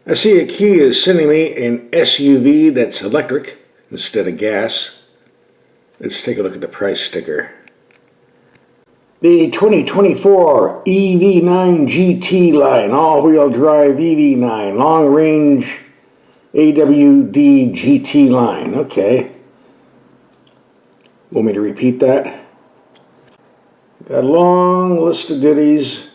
I see a Kia is sending me an SUV that's electric instead of gas. Let's take a look at the price sticker. The 2024 EV9 GT-Line, all-wheel drive EV9, long-range AWD GT-Line. Okay. Want me to repeat that? Got a long list of ditties.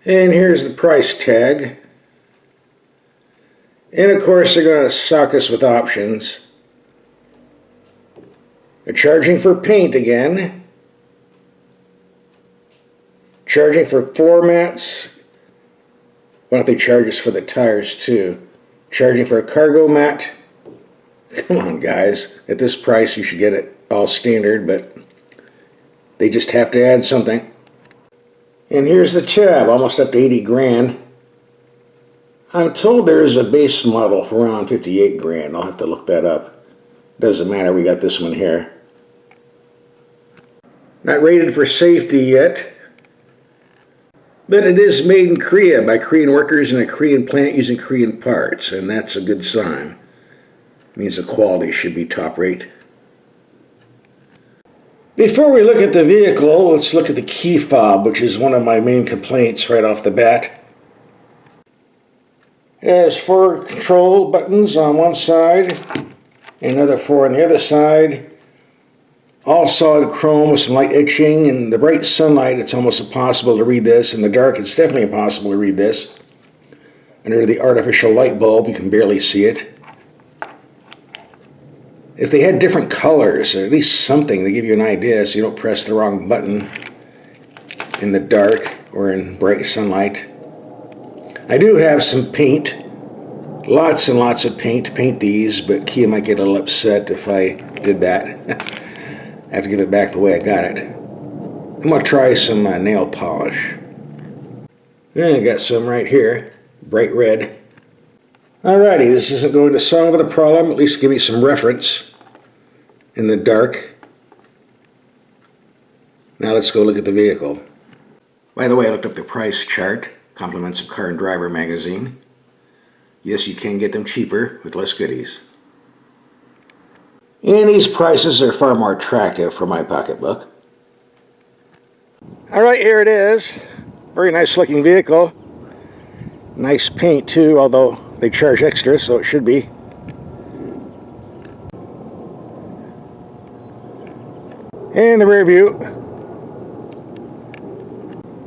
And here's the price tag. And of course they're going to sock us with options. They're charging for paint again. Charging for floor mats. Why don't they charge us for the tires too? Charging for a cargo mat. Come on guys, at this price you should get it all standard, but they just have to add something. And here's the tab, almost up to 80 grand. I'm told there is a base model for around 58 grand. I'll have to look that up. Doesn't matter, we got this one here. Not rated for safety yet, but it is made in Korea by Korean workers in a Korean plant using Korean parts, and that's a good sign. It means the quality should be top rate. Before we look at the vehicle, let's look at the key fob, which is one of my main complaints right off the bat. It has 4 control buttons on one side, and another 4 on the other side. All solid chrome with some light etching. In the bright sunlight, it's almost impossible to read this. In the dark, it's definitely impossible to read this. Under the artificial light bulb, you can barely see it. If they had different colors, or at least something to give you an idea so you don't press the wrong button in the dark or in bright sunlight. I do have some paint, lots and lots of paint to paint these, but Kia might get a little upset if I did that. I have to give it back the way I got it. I'm going to try some nail polish. And I got some right here, bright red. Alrighty, this isn't going to solve the problem, at least give me some reference in the dark. Now let's go look at the vehicle. By the way, I looked up the price chart, compliments of Car and Driver magazine. Yes, you can get them cheaper with less goodies. And these prices are far more attractive for my pocketbook. Alright, here it is. Very nice looking vehicle. Nice paint too, although they charge extra, so it should be. And the rear view.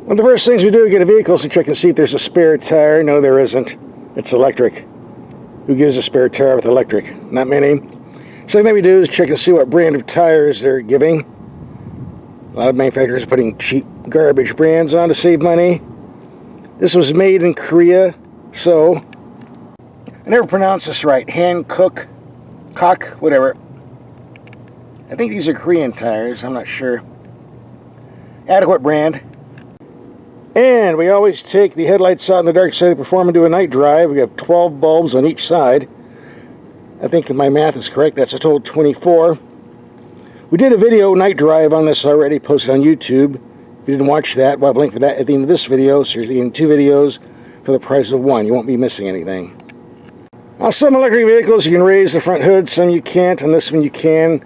One of the first things we do to get a vehicle is to check and see if there's a spare tire. No, there isn't. It's electric. Who gives a spare tire with electric? Not many. Second thing we do is check and see what brand of tires they're giving. A lot of manufacturers are putting cheap garbage brands on to save money. This was made in Korea, so I never pronounce this right. Hankook, whatever. I think these are Korean tires. I'm not sure. Adequate brand. And we always take the headlights out in the dark side of the perform and do a night drive. We have 12 bulbs on each side. I think if my math is correct, that's a total of 24. We did a video night drive on this already, posted on YouTube. If you didn't watch that, we'll have a link for that at the end of this video. So you're getting 2 videos for the price of 1. You won't be missing anything. On some electric vehicles, you can raise the front hood. Some you can't. On this one, you can.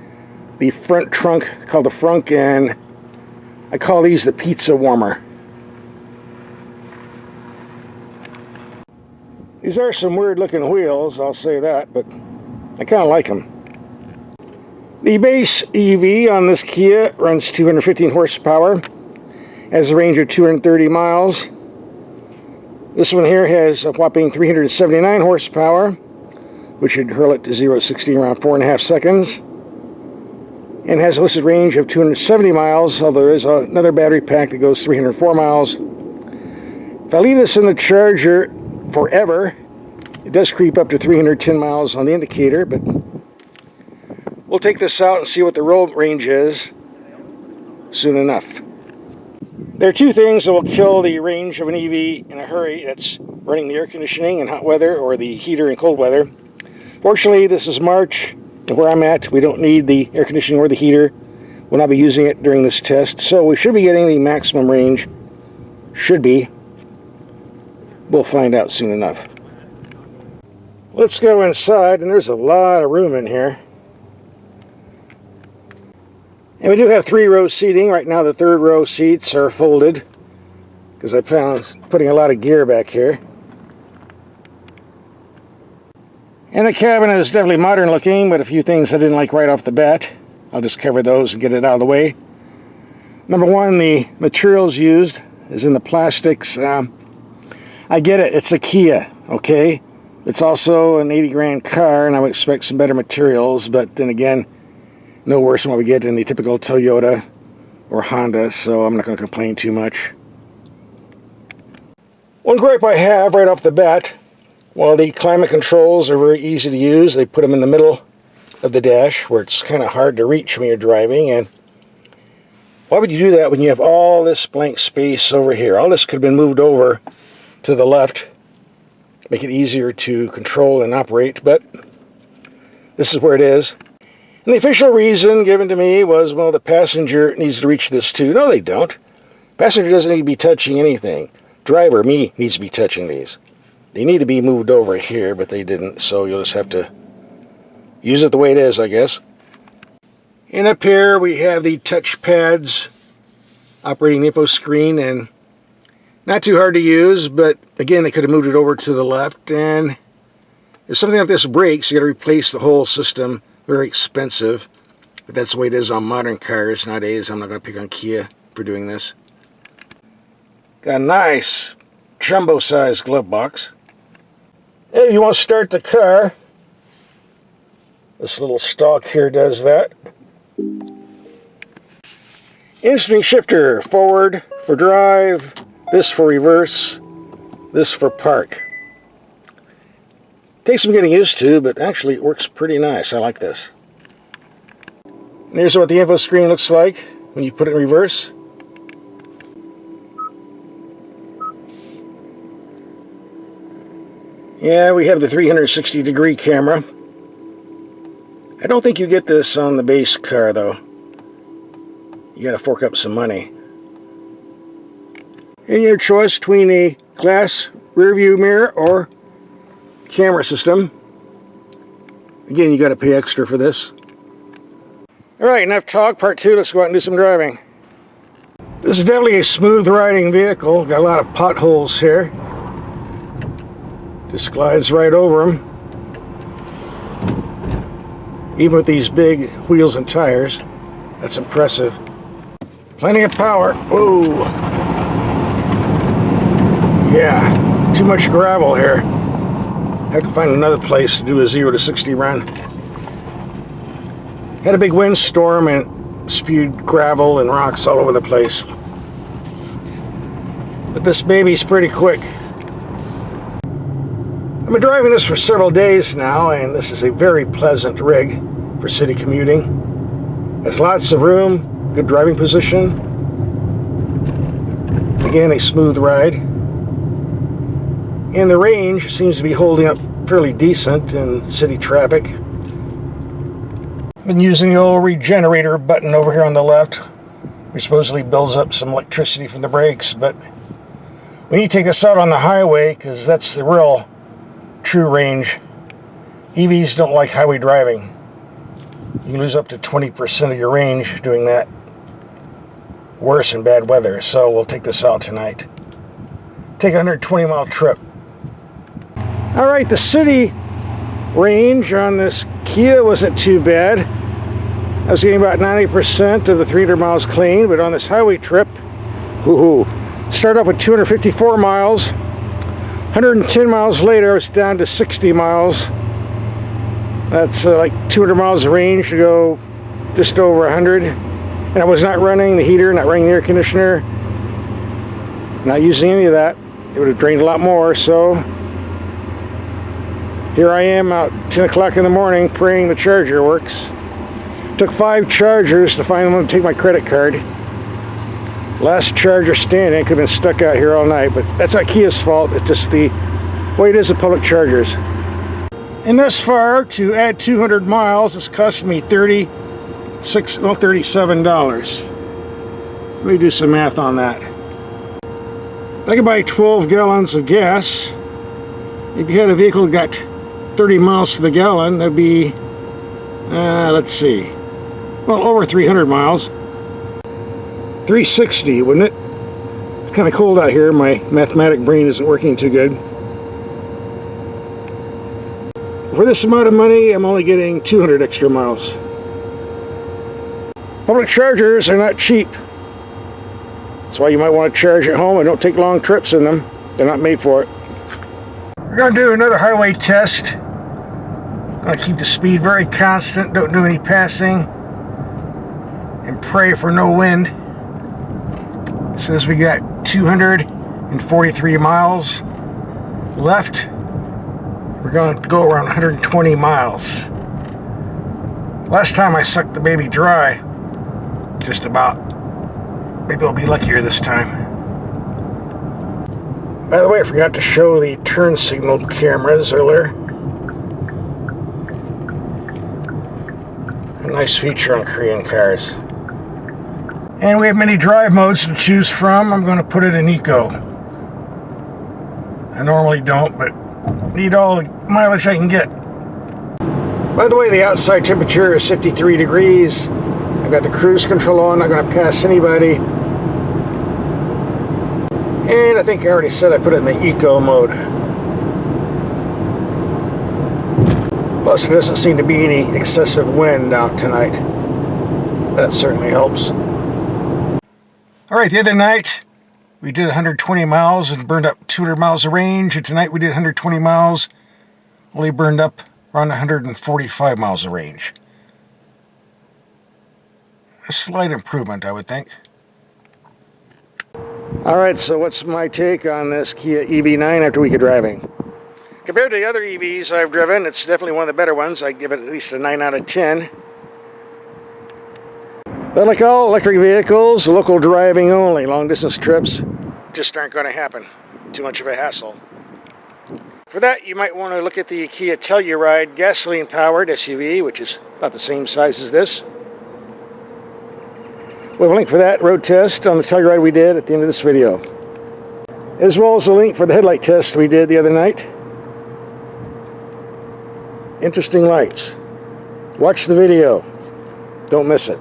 The front trunk, called the frunk, and I call these the pizza warmer. These are some weird looking wheels, I'll say that, but I kind of like them. The base EV on this Kia runs 215 horsepower, has a range of 230 miles. This one here has a whopping 379 horsepower, which should hurl it to 0 to 60 in around 4.5 seconds. And has a listed range of 270 miles, although there is another battery pack that goes 304 miles. If I leave this in the charger forever, it does creep up to 310 miles on the indicator, but we'll take this out and see what the road range is soon enough. There are 2 things that will kill the range of an EV in a hurry. That's running the air conditioning in hot weather or the heater in cold weather. Fortunately, this is March, and where I'm at, we don't need the air conditioning or the heater. will not be using it during this test, so we should be getting the maximum range. Should be. We'll find out soon enough. Let's go inside, and there's a lot of room in here. And we do have 3-row seating. Right now the 3rd row seats are folded because I plan on putting a lot of gear back here. And the cabin is definitely modern looking, but a few things I didn't like right off the bat. I'll just cover those and get it out of the way. Number one, the materials used is in the plastics. I get it, it's a Kia, okay? It's also an 80 grand car, and I would expect some better materials, but then again, no worse than what we get in the typical Toyota or Honda, so I'm not going to complain too much. One gripe I have right off the bat, while the climate controls are very easy to use, they put them in the middle of the dash where it's kind of hard to reach when you're driving, and why would you do that when you have all this blank space over here? All this could have been moved over to the left, make it easier to control and operate, but this is where it is. And the official reason given to me was, well, the passenger needs to reach this too. No, they don't. Passenger doesn't need to be touching anything. Driver, me, needs to be touching these. They need to be moved over here, but they didn't, so you'll just have to use it the way it is, I guess. And up here we have the touch pads, operating info screen, and not too hard to use, but again, they could have moved it over to the left, and if something like this breaks, you got to replace the whole system. Very expensive, but that's the way it is on modern cars nowadays. I'm not going to pick on Kia for doing this. Got a nice jumbo-sized glove box. If you want to start the car, this little stalk here does that. Instant shifter, forward for drive, this for reverse, this for park. Takes some getting used to, but actually it works pretty nice. I like this. And here's what the info screen looks like when you put it in reverse. Yeah, we have the 360-degree camera. I don't think you get this on the base car, though. You gotta fork up some money. And your choice between a glass rear view mirror or camera system. Again, you got to pay extra for this. Alright, enough talk. Part 2, let's go out and do some driving. This is definitely a smooth riding vehicle. Got a lot of potholes here. Just glides right over them. Even with these big wheels and tires. That's impressive. Plenty of power. Whoa! Yeah, too much gravel here. Have to find another place to do a 0 to 60 run. Had a big windstorm and spewed gravel and rocks all over the place. But this baby's pretty quick. I've been driving this for several days now, and this is a very pleasant rig for city commuting. Has lots of room, good driving position. Again, a smooth ride. And the range seems to be holding up fairly decent in city traffic. Been using the old regenerator button over here on the left, which supposedly builds up some electricity from the brakes, but we need to take this out on the highway because that's the real true range. EVs don't like highway driving. You can lose up to 20% of your range doing that. Worse in bad weather, so we'll take this out tonight. Take a 120-mile trip. Alright, the city range on this Kia wasn't too bad. I was getting about 90% of the 300 miles clean, but on this highway trip, started off with 254 miles. 110 miles later, I was down to 60 miles. That's like 200 miles of range to go just over 100. And I was not running the heater, not running the air conditioner, not using any of that. It would have drained a lot more, so here I am out 10 o'clock in the morning praying the charger works. Took 5 chargers to find one to take my credit card. Last charger standing, could have been stuck out here all night, but that's not Kia's fault. It's just the way it is with public chargers. And thus far, to add 200 miles, it's cost me $37 $37. Let me do some math on that. I could buy 12 gallons of gas. If you had a vehicle that got 30 miles to the gallon, that'd be, let's see, well, over 300 miles. 360, wouldn't it? It's kind of cold out here. My mathematic brain isn't working too good. For this amount of money, I'm only getting 200 extra miles. Public chargers are not cheap. That's why you might want to charge at home and don't take long trips in them. They're not made for it. We're going to do another highway test. Going to keep the speed very constant, don't do any passing, and pray for no wind. Says we got 243 miles left. We're going to go around 120 miles. Last time I sucked the baby dry, just about. Maybe I'll be luckier this time. By the way, I forgot to show the turn signal cameras earlier. A nice feature on Korean cars. And we have many drive modes to choose from. I'm going to put it in Eco. I normally don't, but need all the mileage I can get. By the way, the outside temperature is 53 degrees. I've got the cruise control on, not going to pass anybody. And I think I already said I put it in the Eco mode. Plus, there doesn't seem to be any excessive wind out tonight. That certainly helps. Alright, the other night we did 120 miles and burned up 200 miles of range, and tonight we did 120 miles, only burned up around 145 miles of range. A slight improvement, I would think. Alright, so what's my take on this Kia EV9 after a week of driving? Compared to the other EVs I've driven, it's definitely one of the better ones. I'd give it at least a 9 out of 10. But like all electric vehicles, local driving only. Long distance trips just aren't going to happen. Too much of a hassle. For that, you might want to look at the Kia Telluride gasoline-powered SUV, which is about the same size as this. We have a link for that road test on the Telluride we did at the end of this video, as well as a link for the headlight test we did the other night. Interesting lights. Watch the video. Don't miss it.